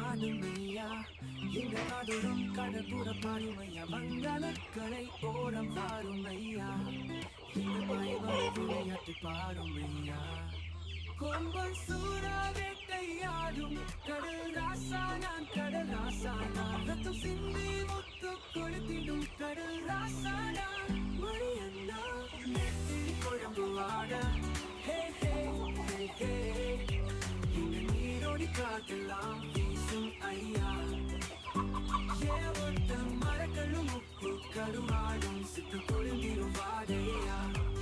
ஆடுமையா எங்க காதோறும் கடற்புற பாடுமையா வங்காளக்கரை ஓரம் வாருமையா எங்க பாய்வர விளையாட்டு பாடுமையா கொம்பன் சூறா வேட்டையாடும் கடல் ராசா நான் கடல் ராசா நான் ரத்தம் சிந்தி முத்து கொளுத்திடும் கடல் ராசா நான் மணியண்ணா நெத்திரி குழம்பு வாட ஹே ஹே ஹே ஹே இங்க நீரோடி காட்டலாம் வீசும் ஐயா ஏவட்ட மரங்களும் உப்பு கருவாடும் சித்து கொழுந்திரும் வாடையா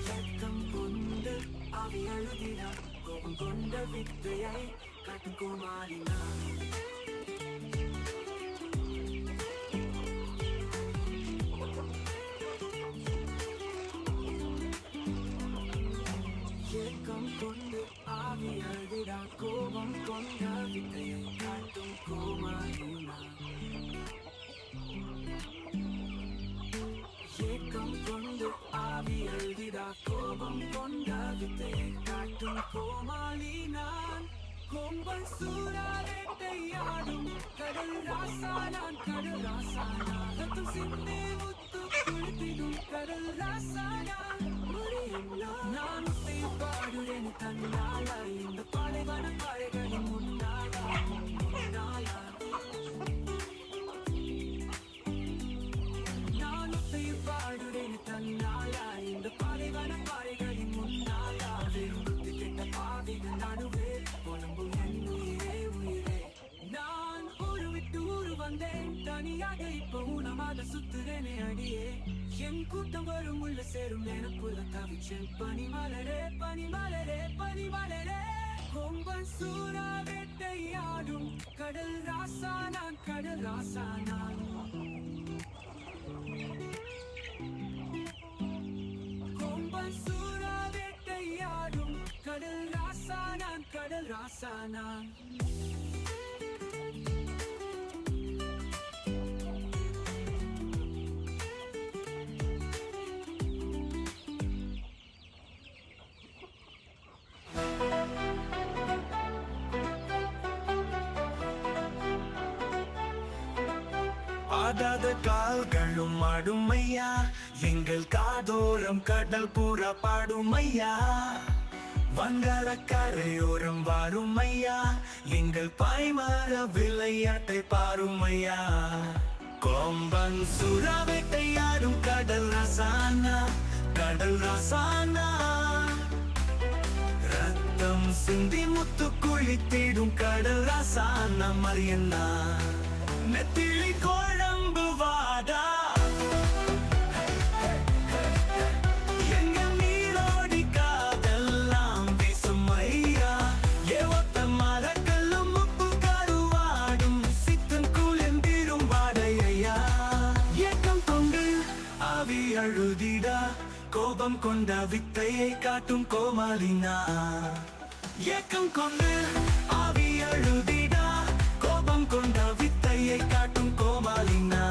ரத்தம் கொண்டு அவி அழுதினா கோபம் கொண்ட வித்தையை காட்டும் கோமாளினா ஏக்கம் கொண்டு ஆவி அழுதிடா கோபம் கொண்ட வித்தையை காட்டும் கோமாளினா ஏக்கம் கொண்டு ஆவி அழுதிடா கோபம் கொண்ட வித்தையை காட்டும் கோமாளி நான் கொம்பன் சூறா வேட்டையாடும் கடல் ராசா நான் கடல் ராசா நான் ரத்தம் சிந்தி முத்து குளித்திடும் கடல் ராசா நான் நான் பாடுறேன் தன்னால இந்த பாலைவன பாறைகளின் முன்னாலா பாடுறேன் தன்னால இந்த பாலைவன பாறைகளின் முன்னாலா வெறும்புத்தி கெட்ட பாவிகள் நடுவே புலம்பும் என் உயிரே உயிரே நான் ஊரு விட்டு ஊரு வந்தேன் தனியாக இப்ப ஊனமாக சுத்துறேனே அடியே என் கூட்டம் வரும் உள்ள சேரும் எனக்குள்ள தவிச்சேன் பனிமலரே பனிமலரே பனிமலரே கொம்பன் சூறா வேட்டையாடும் கடல் ராசா நான் கடல் ராசா நான் கொம்பன் சூறா வேட்டையாடும் கடல் ராசா நான் கடல் ராசா நான் ஆடாத கால்களும் ஆடுமையா எங்கள் காதோரம் கடல் புறா பாடுமையா வங்காளக்கரையோரம் வாருமையா எங்கள் பாய்மர விளையாட்டை பாருமையா கொம்பன் சூறா வேட்டையாடும் கடல் ராசானா கடல் ராசானா ரத்தம் சிந்தி முத்து குளித்திடும் கடல் ராசானா மரியண்ணா நெத்திலி குழம்பு வாடா எங்க நீரோடி காதெல்லாம் வீசும் ஐயா ஏவத்த மரங்களும் உப்பு கருவாடும் சித்தன் குளிர்ந்திரும் வாடையா ஏக்கம் கொண்டு ஆவி அழுதிடா கோபம் கொண்ட வித்தையை காட்டும் கோமாளினா ஏக்கம் கொண்டு ஆவி அழுதிடா கோபம் கொண்ட வித்தையை காட்டும் கோமாளினா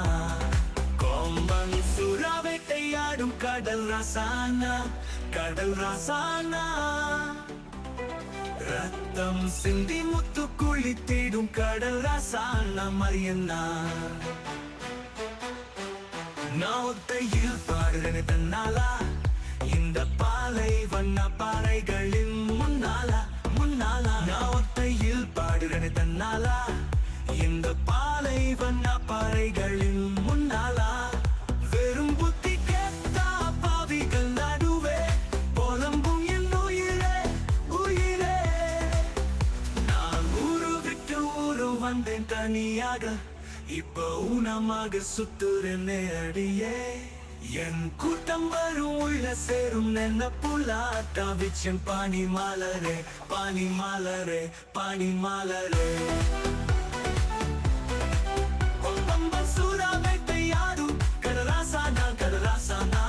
கொம்பன் சூறா வேட்டையாடும் கடல் ராசானா கடல் ராசானா ரத்தம் சிந்தி முத்து குளித்திடும் கடல் ராசானா மரியண்ணா நான் ஒத்தையில் பாடுறேன் தன்னாலா இந்த பாலை வண்ண பாறைகளின் முன்னாலா முன்னாலா நான் ஒத்தையில் பாடுறேன் தன்னாலா இந்த பாலை வண்ண பாறைகளின் முன்னாலா வெறும் புத்தி கேட்டா பாவிகள் நடுவே புலம்பும் என் உயிரே உயிரே நான் ஊரு விட்டு ஊரு வந்தேன் தனியாக இப்போ ஊனமாக சுத்துறேனே அடியே என் கூட்டம் வரும் உள்ள சேரும் நென்ன புல்லாட்டா விச்சன் பானி மாலரே பானி மாலரே பானி மாலரே கொம்பன் சூறா வேட்டையாடும் கடல் ராசானா கடல் ராசானா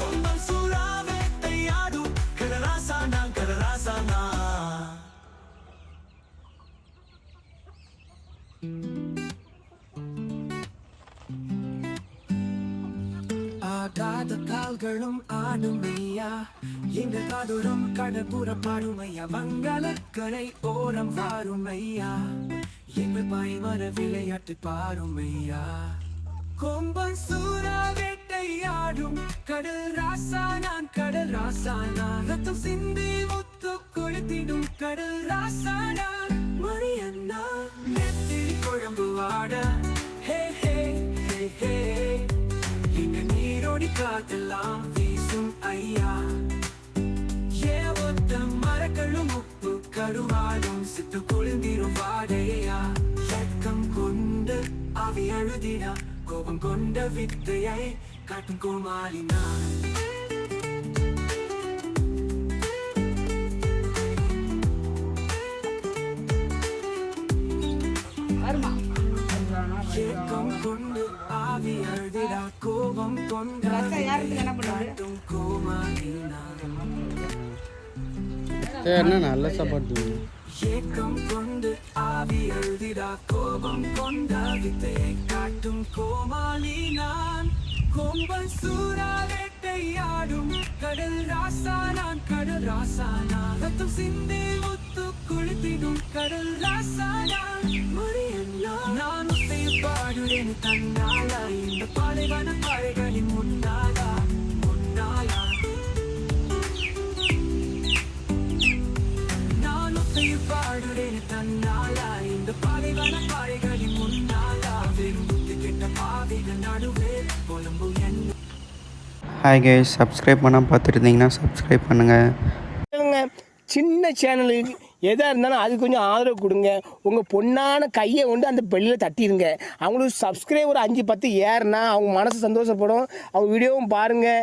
கொம்பன் சூறா வேட்டையாடும் கடல் ராசானா கடல் ராசானா ஆகாத ஆடாத கால்களும் ஆடுமையா எங்கள் காதோறும் கடற்புற பாடுமையா வங்காளக்கரை ஓரம் வாருமையா எங்கள் பாய்மர விளையாட்டு பாருமையா கொம்பன் சூறா வேட்டையாடும் கடல் ராசா நான் கடல் ராசா நான் ரத்தம் சிந்தி முத்து கொளுத்திடும் கடல் ராசா நான் மணியண்ணா நெத்திரி குழம்பு வாட ஹே ஹே ஹே ஹே இங்க நீரோடி காத்தெல்லாம் வீசும் ஐயா ஏ ஒத்த மரக்களும் உப்பு கருவாடும் சித்து குளிர்ந்திரும் வாடையா வெட்கம் கொண்டு அவி அழுதினா கோபம் கொண்ட வித்தையை காட்டும் கோமாளி நான் ஏக்கம் கொண்டு ஆவி அழுதிடா கோபம் கொண்ட காட்டும் கோமாளி என்ன நல்ல சாப்பாடு ஏக்கம் கொண்டு ஆவி அழுதிடா கோபம் கொண்ட வித்தையை காட்டும் கோமாளி நான் கொம்பன் சூறா வேட்டையாடும் கடல் ராசா நான் கடல் ராசா நான் ரத்தம் சிந்தி முத்து குளித்திடும் கடல் ராசா நான் மரியண்ணா நான் உத்தையை பாடுறேன் தன்னாலா இந்த பாலைவன பாறைகளின் முன்னாலா முன்னாலா பாடுறேன் தன்னாலா இந்த பாலைவன பாறைகளின் முன்னாலா வெறும் புத்தி கெட்ட பாவிகள் நடுவே புலம்பும் என்ன. ஹாய் கைஸ், சப்ஸ்கிரைப் பண்ணால் பார்த்துருந்தீங்கன்னா சப்ஸ்கிரைப் பண்ணுங்கள். சின்ன சேனலுக்கு எதாக இருந்தாலும் அது கொஞ்சம் ஆதரவு கொடுங்க. உங்கள் பொண்ணான கையை கொண்டு அந்த பெல்லில் தட்டிடுங்க. அவங்களுக்கு சப்ஸ்கிரைபர் 5-10 ஏறுனா அவங்க மனசு சந்தோஷப்படும். அவங்க வீடியோவும் பாருங்கள்.